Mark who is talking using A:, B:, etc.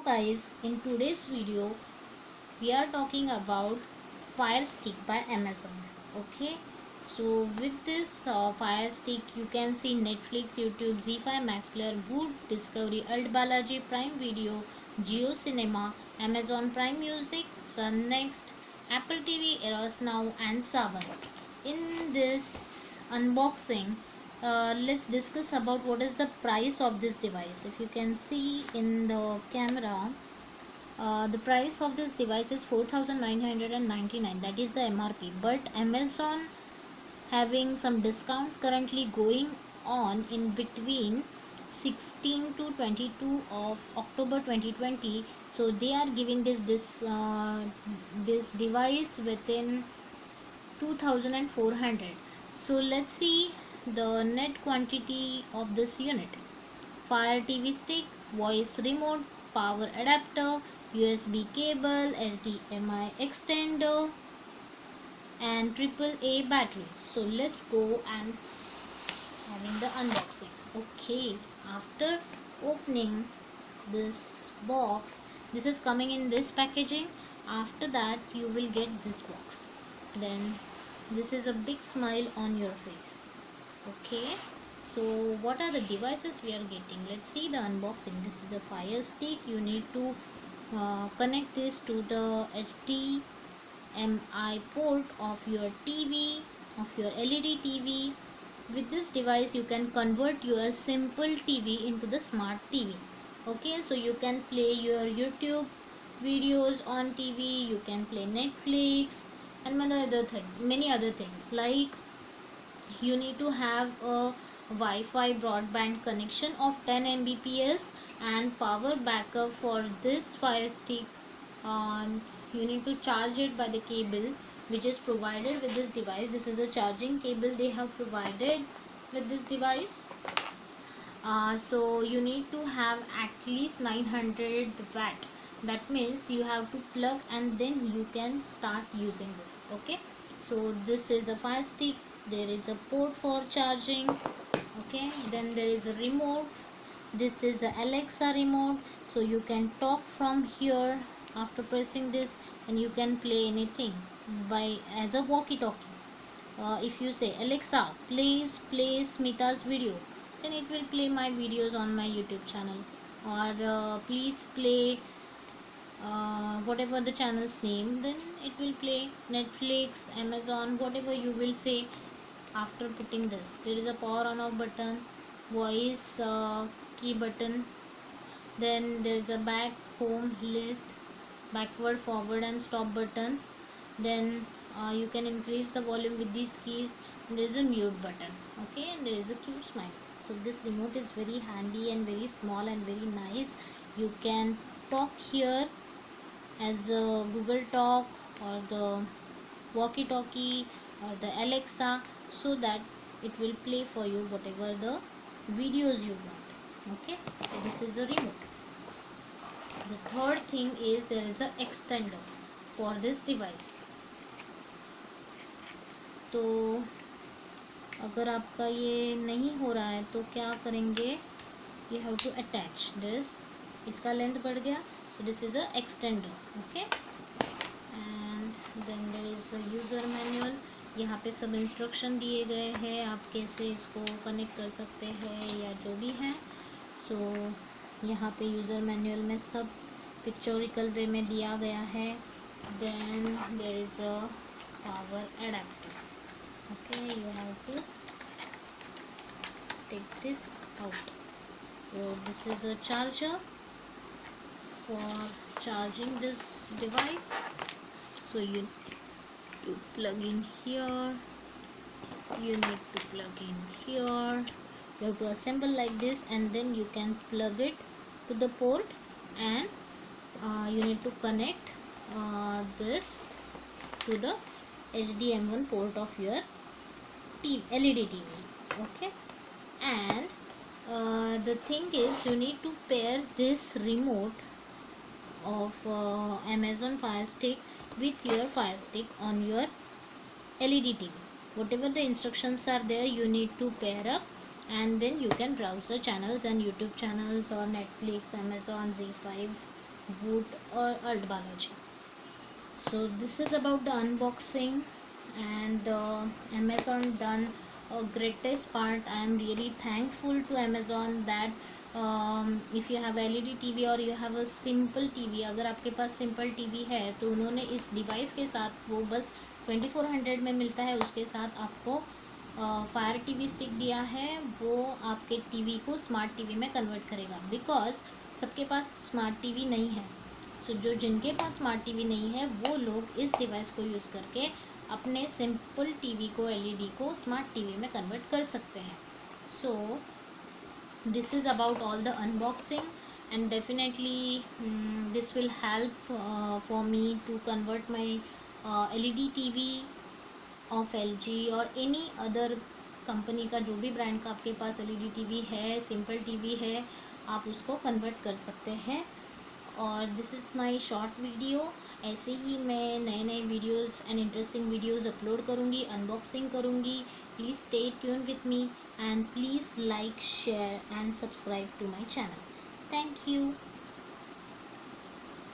A: guys, in today's video we are talking about Fire Stick by Amazon. Okay, so with this Fire Stick you can see Netflix, YouTube, ZEE5, Max Player, Voot, Discovery, Alt Balaji, Prime Video, Jio Cinema, Amazon Prime Music, Sun Next, Apple TV, Eros Now and Saban. In this unboxing, let's discuss about what is the price of this device. If you can see in the camera, the price of this device is 4999, that is the MRP, but Amazon having some discounts currently going on in between 16 to 22 of October 2020. So they are giving this device within 2400. So let's see the net quantity of this unit. Fire TV stick, voice remote, power adapter, USB cable, HDMI extender and AAA batteries. So let's go and having the unboxing. Okay, after opening this box, this is coming in this packaging. After that you will get this box. Then this is a big smile on your face. Okay, so what are the devices we are getting? Let's see the unboxing. This is a Fire Stick. You need to connect this to the HDMI port of your TV, of your LED TV. With this device you can convert your simple TV into the smart TV. Okay, so you can play your YouTube videos on TV, you can play Netflix and many other things. Like you need to have a Wi-Fi broadband connection of 10 Mbps and power backup for this Fire Stick. You need to charge it by the cable which is provided with this device. This is a charging cable they have provided with this device. So you need to have at least 900 watt. That means you have to plug and then you can start using this. Okay, so this is a Fire Stick. There is a port for charging. Okay, then there is a remote. This is a Alexa remote, so you can talk from here after pressing this and you can play anything by as a walkie-talkie. If you say Alexa please play Smita's video, then it will play my videos on my YouTube channel, or please play whatever the channel's name, then it will play Netflix, Amazon, whatever you will say. After putting this, there is a power on off button, voice key button, then there is a back, home, list, backward, forward and stop button. Then you can increase the volume with these keys. There is a mute button. Okay, and there is a cute smile. So this remote is very handy and very small and very nice. You can talk here as a Google Talk or the walkie-talkie or the Alexa, so that it will play for you whatever the videos you want. Okay, so this is a remote. The third thing is there is a extender for this device. तो अगर आपका ये नहीं हो रहा है तो क्या करेंगे, you have to attach this. इसका लेंथ बढ़ गया, so this is a extender. Okay, and then there is a user manual. यहाँ पे सब इंस्ट्रक्शन दिए गए हैं आप कैसे इसको कनेक्ट कर सकते हैं या जो भी है. सो यहाँ पे यूज़र मैनुअल में सब पिक्चोरिकल वे में दिया गया है. Then there is a power adapter. Okay, you have to take this out. So this is a charger for charging this device. So you need to plug in here, you need to plug in here. You have to assemble like this and then you can plug it to the port, and you need to connect this to the HDMI port of your LED TV. Okay, and the thing is you need to pair this remote of Amazon Fire Stick with your Fire Stick on your LED TV. Whatever the instructions are there, you need to pair up, and then you can browse the channels and YouTube channels or Netflix, Amazon, ZEE5 Wood or Alt Balaji. So this is about the unboxing, and Amazon done a greatest part. I am really thankful to Amazon that if you have LED TV or you have a simple TV, अगर आपके पास simple TV है तो उन्होंने इस device के साथ, वो बस 2400 में मिलता है, उसके साथ आपको फायर टीवी स्टिक दिया है, वो आपके टीवी को स्मार्ट टीवी में कन्वर्ट करेगा। बिकॉज सबके पास स्मार्ट टीवी नहीं है, सो जो जिनके पास स्मार्ट टीवी नहीं है वो लोग इस डिवाइस को यूज़ करके अपने सिंपल टीवी को, एलईडी को स्मार्ट टीवी में कन्वर्ट कर सकते हैं। So this is about all the unboxing, and definitely this will help for me to convert my LED TV of LG और एनी अदर कंपनी का, जो भी ब्रांड का आपके पास LED TV है, सिंपल टीवी है, आप उसको कन्वर्ट कर सकते हैं। और this is my short video. ऐसे ही मैं नए नए videos and interesting videos upload करूँगी, अनबॉक्सिंग करूँगी। Please stay tune with me and please like, share and subscribe to my channel. Thank you.